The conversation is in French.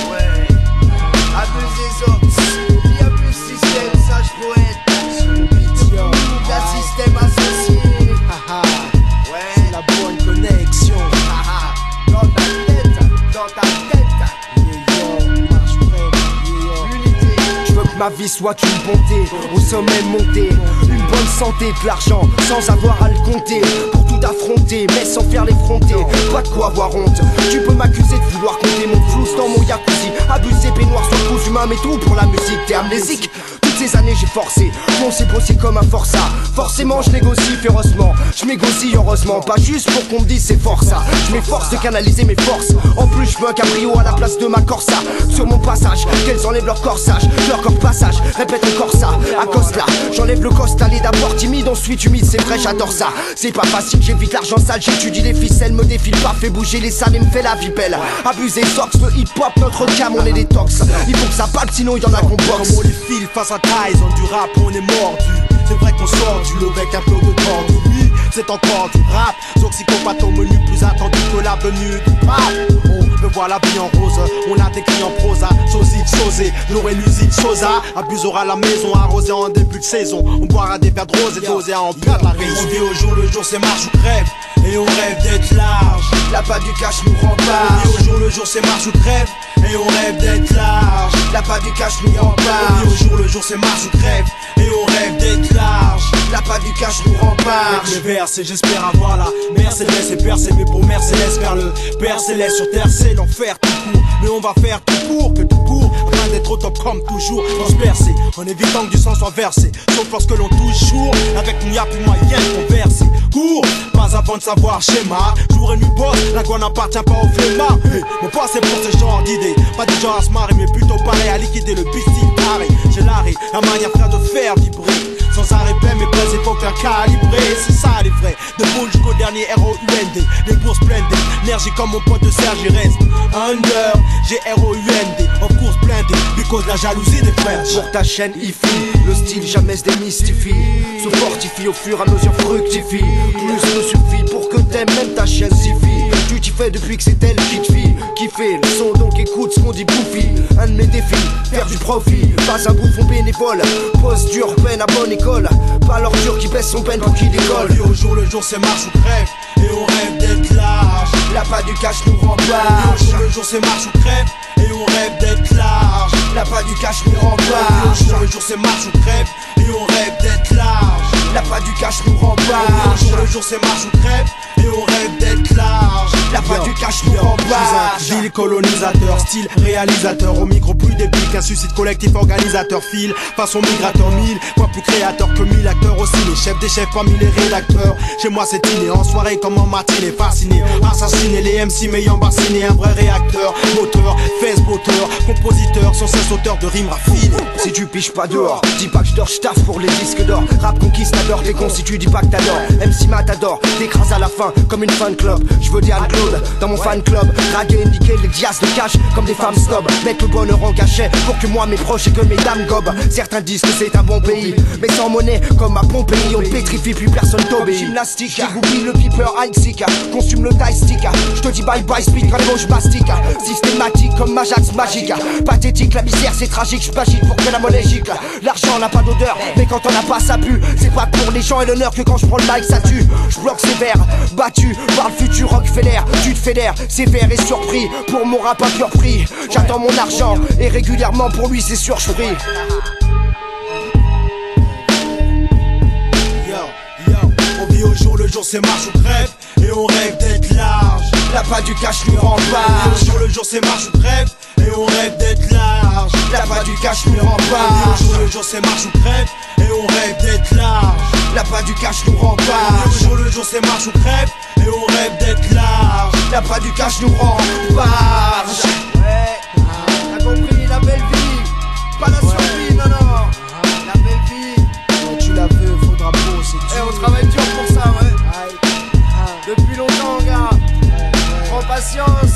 Ouais, abuse des autres, qui abuse système, sage poète. La système associé. Ouais, c'est la bonne connexion. dans ta tête. Marche près, L'unité. je veux que ma vie soit une bonté, au sommet monté, une bonne santé, de l'argent sans avoir à le compter, pour tout affronter mais sans faire l'effronter, pas de quoi avoir honte. Tu peux m'accuser de vouloir compter mon flou dans mon jacuzzi, abuser peignoir sur couche humain mais tout pour la musique. T'es amnésique, toutes ces années j'ai forcé, on s'est bossé comme un forçat. Forcément je négocie férocement, je m'égocie heureusement, pas juste pour qu'on me dise c'est fort ça. Je m'efforce de canaliser mes forces, en plus je veux un cabrio à la place de ma Corsa. Sur mon passage, qu'elles enlèvent leur corsage, leur corps passage, répète encore ça. Accoste là, j'enlève le costal et d'abord timide, ensuite humide, c'est vrai j'adore ça. C'est pas facile, j'évite l'argent sale, j'étudie les ficelles, me défile pas, fais bouger les salles et me fait la vie belle. Abuser sox, le hip hop, notre cam, on est des tox. Il faut que ça parte sinon il y en a qu'on boxe. Comme on les file face à Tyson, du rap on est mordu. C'est vrai qu'on sort du lot avec un peu de temps. Oui, c'est encore du rap. Toxicopathe au menu plus attendu que la venue du rap. On veut voir la vie en rose, on a décrit en prosa. Sosie, sosé, l'aurait l'usine sosa. Abusera la maison, arrosé en début de saison. On boira des verres de rose et dosé à en perdre la raison. On vit au jour le jour, c'est marche ou crève. Et on rêve d'être large. La pas du cash nous rend On pas. vit au jour le jour, c'est marche ou crève. Et on rêve d'être large. La pas du cash nous rend On pas. vit au jour le jour, c'est marche ou crève. Et on rêve d'être large. La pas du cash nous rend pas. Avec mes vers, et j'espère avoir la Mercedes et percer, mais pour Mercedes vers le Père Céleste sur terre, c'est l'enfer tout court. Mais on va faire tout pour que tout court, afin d'être au top comme toujours, transpercé, en évitant que du sang soit versé. Sauf lorsque l'on touche jour, avec nous y'a plus moyen de converser. Cours, pas avant de savoir schéma. Jour et nuit boss, la quoi n'appartient pas au flemmard. Hey, mon passé pour ce genre d'idées, pas du genre à se marrer, mais plutôt pareil à liquider le pistil carré. J'ai l'arrêt, la manière frère de faire vibrer. Sans arrêt plein, mais presse, il faut faire calibrer. C'est ça les vrais, de boule jusqu'au dernier ROUND. Les bourses pleines d'énergie comme mon pote de Serge, il reste under, j'ai ROUND. En course blindée, because la jalousie des frères. Pour ta chaîne IFI, le style jamais se démystifie, se fortifie au fur et à mesure fructifie. Plus me suffit pour que t'aimes même ta chaîne suffit. Tu t'y fais depuis que c'est elle qui te fit kiffer le son, donc écoute ce qu'on dit bouffi. Un de mes défis, faire du profit, pas un bouffon bénévole. Poste dur, peine à bonne école, pas l'ordure qui baisse son peine pour qu'il décolle. On vit au jour le jour, c'est marche ou crève. Et on rêve d'être large. La pas du cash nous rend On vit pas. au jour le jour, c'est marche ou crève. Et on rêve d'être large. La pas du cash nous rend On vit pas. au jour le jour, c'est marche ou crève. Et on rêve d'être large. La pas du cash nous rend On vit pas. au jour le jour, c'est marche ou crève. Et on rêve d'être large. La pas du cash nous rend pas. Ville colonisateur, style réalisateur. Au micro plus débile qu'un suicide collectif organisateur. Fil, façon migrateur, 1000 fois plus créateur que 1000 acteurs aussi. Les chefs des chefs parmi les rédacteurs. Chez moi c'est inné, en soirée comme en matinée. Fasciné, assassiné, les MC m'ayant bassiné. Un vrai réacteur, moteur, face-botteur, compositeur, sans cesse auteur de rimes raffinées. Si tu piches pas dehors, dis pas que je dors, j'taffe pour les disques d'or. Rap conquistador, t'es con si tu dis pas que t'adores. MC Matador, t'écrases à la fin comme une fan club. Je veux Diane Claude dans mon fan club. Draguer, niquer les dias de cash comme des femmes snobs. Mettre le bonheur en cachet pour que moi mes proches et que mes dames gobent. Certains disent que c'est un bon pays, mais sans monnaie comme à Pompéi. On pétrifie plus personne t'obéit. Gymnastique, j'oublie le piper Heinzika. Consume le dice stick. Je te dis bye bye speed quand les mots j'mastique. Systématique comme Majax magique. Pathétique, la misère c'est tragique. J'pagite pour que la monnaie gicle. L'argent n'a pas d'odeur, mais quand on n'a pas ça pue. C'est pas pour les gens et l'honneur que quand je prends le mic ça tue. J'bloque sévère, battu par le futur Rockefeller. Tu te fédères, sévère et surpris. Pour mon rap à pur prix, j'attends mon argent et régulièrement pour lui c'est sûr j'prie. On vit au jour le jour, c'est marche ou crève. Et on rêve d'être large. La pas du cash nous rend On vit pas. au jour le jour, c'est marche ou crève. Et on rêve d'être large. La pas du cash nous rend On vit pas. au jour le jour, c'est marche ou crève. Et on rêve d'être large. La pas du cash nous rend On vit pas. au jour le jour, c'est marche ou crève. Et on rêve d'être large. La pas du cash nous rend pas. Ouais, t'as compris la belle vie. Pas la survie, non non. La belle vie. Quand tu la veux, faudra bosser. Eh, on travaille dur pour ça, ouais. Depuis longtemps, gars. Prends patience.